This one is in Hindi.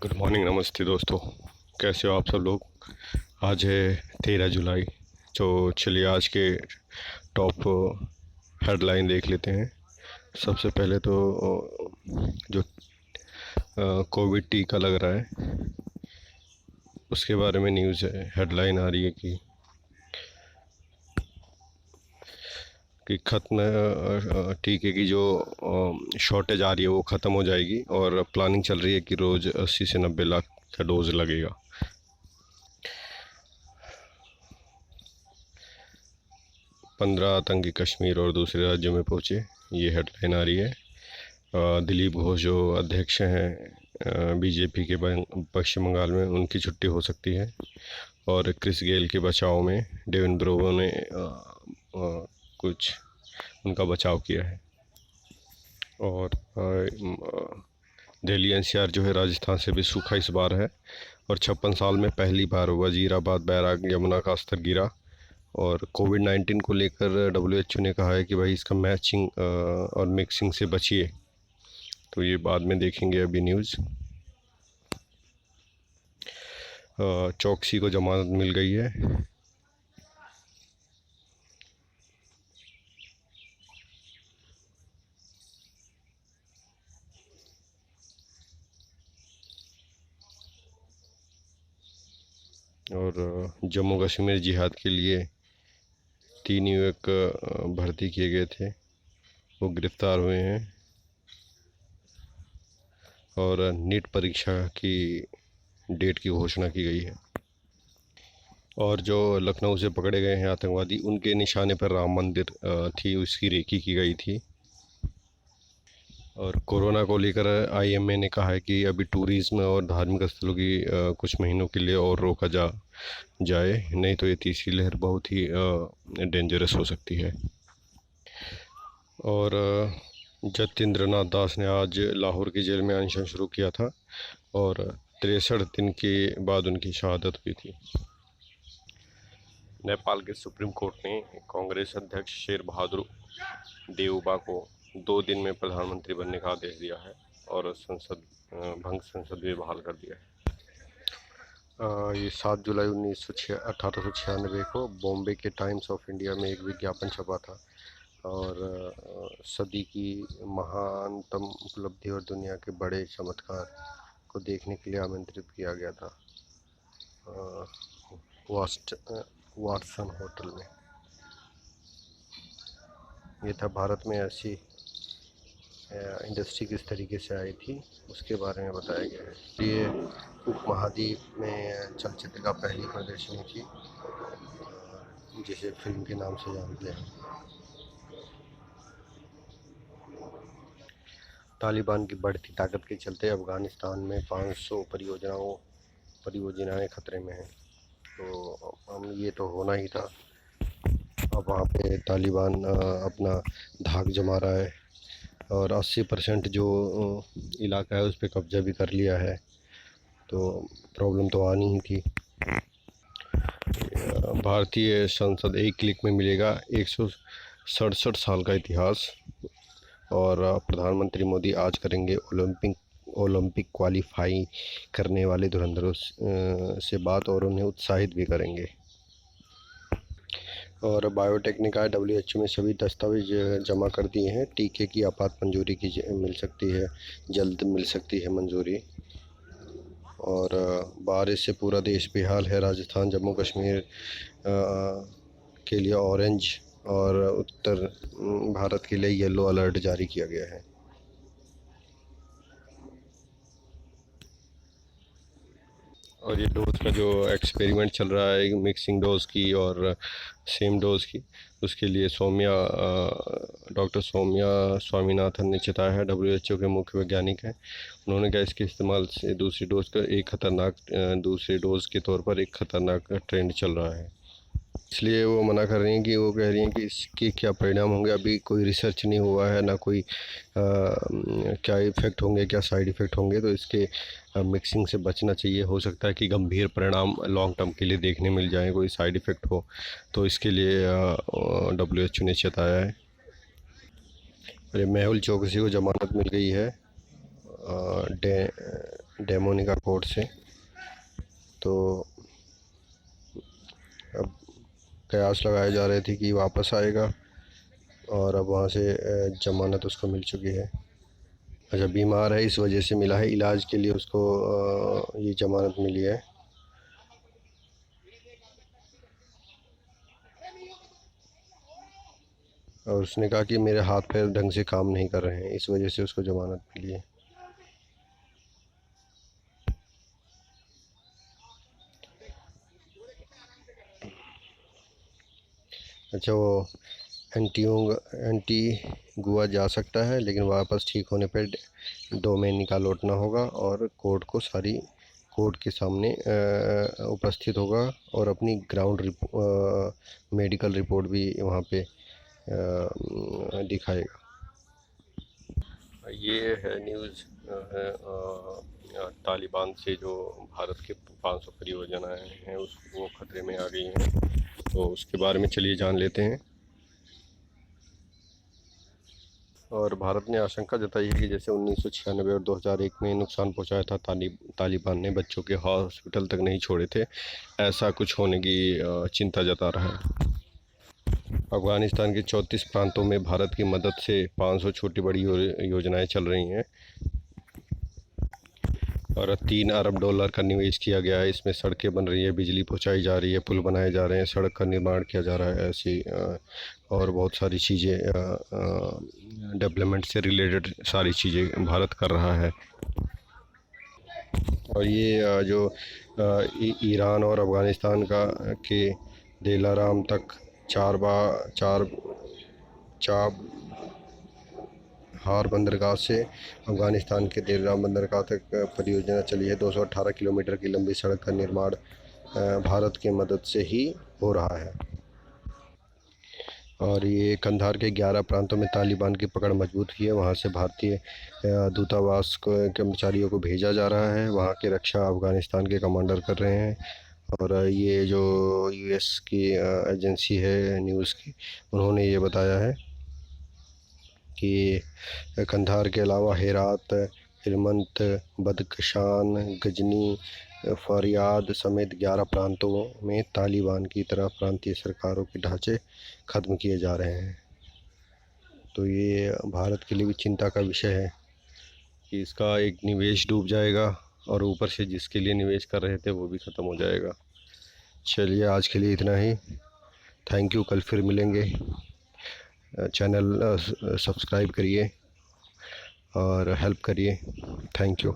गुड मॉर्निंग, नमस्ते दोस्तों। कैसे हो आप सब लोग। आज है 13 जुलाई। तो चलिए आज के टॉप हेडलाइन देख लेते हैं। सबसे पहले तो जो कोविड टीका लग रहा है उसके बारे में न्यूज़ है। हेडलाइन आ रही है कि ख़त्म टीके की जो शॉर्टेज आ रही है वो ख़त्म हो जाएगी और प्लानिंग चल रही है कि रोज़ 80 से 90 लाख का डोज लगेगा। 15 आतंकी कश्मीर और दूसरे राज्यों में पहुंचे, ये हेडलाइन आ रही है। दिलीप घोष जो अध्यक्ष हैं बीजेपी के पश्चिम बंगाल में, उनकी छुट्टी हो सकती है। और क्रिस गेल के बचाव में डेविन ब्रोवो ने कुछ उनका बचाव किया है। और दिल्ली एनसीआर जो है राजस्थान से भी सूखा इस बार है और 56 साल में पहली बार वजीराबाद, बैराग, यमुना का स्तर गिरा। और कोविड-19 को लेकर डब्ल्यूएचओ ने कहा है कि भाई इसका मैचिंग और मिक्सिंग से बचिए। तो ये बाद में देखेंगे। अभी न्यूज़ चौकसी को जमानत मिल गई है। और जम्मू कश्मीर जिहाद के लिए 3 युवक भर्ती किए गए थे, वो गिरफ्तार हुए हैं। और नीट परीक्षा की डेट की घोषणा की गई है। और जो लखनऊ से पकड़े गए हैं आतंकवादी, उनके निशाने पर राम मंदिर थी, उसकी रेकी की गई थी। और कोरोना को लेकर आईएमए ने कहा है कि अभी टूरिज़्म और धार्मिक स्थलों की कुछ महीनों के लिए और रोका जाए, नहीं तो ये तीसरी लहर बहुत ही डेंजरस हो सकती है। और जतिंद्र नाथ दास ने आज लाहौर की जेल में अनशन शुरू किया था और 63 दिन के बाद उनकी शहादत हुई थी। नेपाल के सुप्रीम कोर्ट ने कांग्रेस अध्यक्ष शेर बहादुर देउबा को 2 दिन में प्रधानमंत्री बनने का आदेश दिया है और संसद भी बहाल कर दिया है। ये 7 जुलाई 1896 को बॉम्बे के टाइम्स ऑफ इंडिया में एक विज्ञापन छपा था और सदी की महानतम उपलब्धि और दुनिया के बड़े चमत्कार को देखने के लिए आमंत्रित किया गया था वाटसन होटल में। ये था भारत में ऐसी इंडस्ट्री किस तरीके से आई थी उसके बारे में बताया गया है। ये उपमहाद्वीप में चलचित्र का पहली प्रदर्शनी थी जिसे फिल्म के नाम से जानते हैं। तालिबान की बढ़ती ताकत के चलते अफ़गानिस्तान में 500 परियोजनाएं खतरे में हैं। तो हम ये तो होना ही था। अब वहाँ पे तालिबान अपना धाक जमा रहा है और 80% जो इलाका है उस पर कब्जा भी कर लिया है। तो प्रॉब्लम तो आनी ही थी। भारतीय संसद एक क्लिक में मिलेगा 167 साल का इतिहास। और प्रधानमंत्री मोदी आज करेंगे ओलंपिक क्वालिफाई करने वाले धुरंधरों से बात और उन्हें उत्साहित भी करेंगे। और बायोटेक ने कहा डब्ल्यूएचओ में सभी दस्तावेज जमा कर दिए हैं, टीके की आपात मंजूरी की मिल सकती है, जल्द मिल सकती है मंजूरी। और बारिश से पूरा देश बेहाल है। राजस्थान, जम्मू कश्मीर के लिए ऑरेंज और उत्तर भारत के लिए येलो अलर्ट जारी किया गया है। और ये डोज का जो एक्सपेरिमेंट चल रहा है मिक्सिंग डोज की और सेम डोज की, उसके लिए डॉक्टर सौम्या स्वामीनाथन ने चेताया है। डब्ल्यूएचओ के मुख्य वैज्ञानिक हैं। उन्होंने कहा इसके इस्तेमाल से दूसरे डोज के तौर पर एक खतरनाक ट्रेंड चल रहा है। इसलिए वो मना कर रही हैं कि वो कह रही हैं कि इसके क्या परिणाम होंगे, अभी कोई रिसर्च नहीं हुआ है, ना कोई क्या इफ़ेक्ट होंगे, क्या साइड इफ़ेक्ट होंगे। तो इसके मिक्सिंग से बचना चाहिए। हो सकता है कि गंभीर परिणाम लॉन्ग टर्म के लिए देखने मिल जाए, कोई साइड इफ़ेक्ट हो। तो इसके लिए डब्ल्यूएचओ ने चेताया है। अरे मेहुल चौकसी को जमानत मिल गई है डेमोनिका कोर्ट से। तो अब कयास लगाए जा रहे थे कि वापस आएगा, और अब वहाँ से ज़मानत उसको मिल चुकी है। अच्छा, बीमार है इस वजह से मिला है, इलाज के लिए उसको ये ज़मानत मिली है। और उसने कहा कि मेरे हाथ पैर ढंग से काम नहीं कर रहे हैं, इस वजह से उसको ज़मानत मिली है। अच्छा, वो एंटीगुआ जा सकता है, लेकिन वापस ठीक होने पर डोमिनिका लौटना होगा और कोर्ट के सामने उपस्थित होगा और अपनी मेडिकल रिपोर्ट भी वहाँ पे दिखाएगा। ये है न्यूज़ तालिबान से जो भारत के 500 परियोजनाएं हैं वो खतरे में आ गई हैं, तो उसके बारे में चलिए जान लेते हैं। और भारत ने आशंका जताई है कि जैसे 1996 और 2001 में नुकसान पहुंचाया था तालिबान ने बच्चों के हॉस्पिटल तक नहीं छोड़े थे, ऐसा कुछ होने की चिंता जता रहा है। अफ़गानिस्तान के 34 प्रांतों में भारत की मदद से 500 छोटी बड़ी योजनाएं चल रही हैं और $3 अरब का निवेश किया गया है। इसमें सड़कें बन रही है, बिजली पहुंचाई जा रही है, पुल बनाए जा रहे हैं, सड़क का निर्माण किया जा रहा है, ऐसी और बहुत सारी चीज़ें डेवलपमेंट से रिलेटेड सारी चीज़ें भारत कर रहा है। और ये जो ईरान और अफ़गानिस्तान के दिलाराम तक चाबहार बंदरगाह से अफ़गानिस्तान के दिलाराम बंदरगाह तक परियोजना चली है। 218 किलोमीटर की लंबी सड़क का निर्माण भारत की मदद से ही हो रहा है। और ये कंधार के 11 प्रांतों में तालिबान की पकड़ मजबूत की है। वहाँ से भारतीय दूतावास को कर्मचारियों को भेजा जा रहा है। वहाँ की रक्षा अफ़गानिस्तान के कमांडर कर रहे हैं। और ये जो यूएस की एजेंसी है न्यूज़ की, उन्होंने ये बताया है कि कंधार के अलावा हेरात, हेलमंद, बदख्शान, गजनी, फ़ारियाब समेत 11 प्रांतों में तालिबान की तरह प्रांतीय सरकारों के ढांचे ख़त्म किए जा रहे हैं। तो ये भारत के लिए भी चिंता का विषय है कि इसका एक निवेश डूब जाएगा और ऊपर से जिसके लिए निवेश कर रहे थे वो भी ख़त्म हो जाएगा। चलिए, आज के लिए इतना ही। Thank you. कल फिर मिलेंगे। चैनल सब्सक्राइब करिए और हेल्प करिए। Thank you.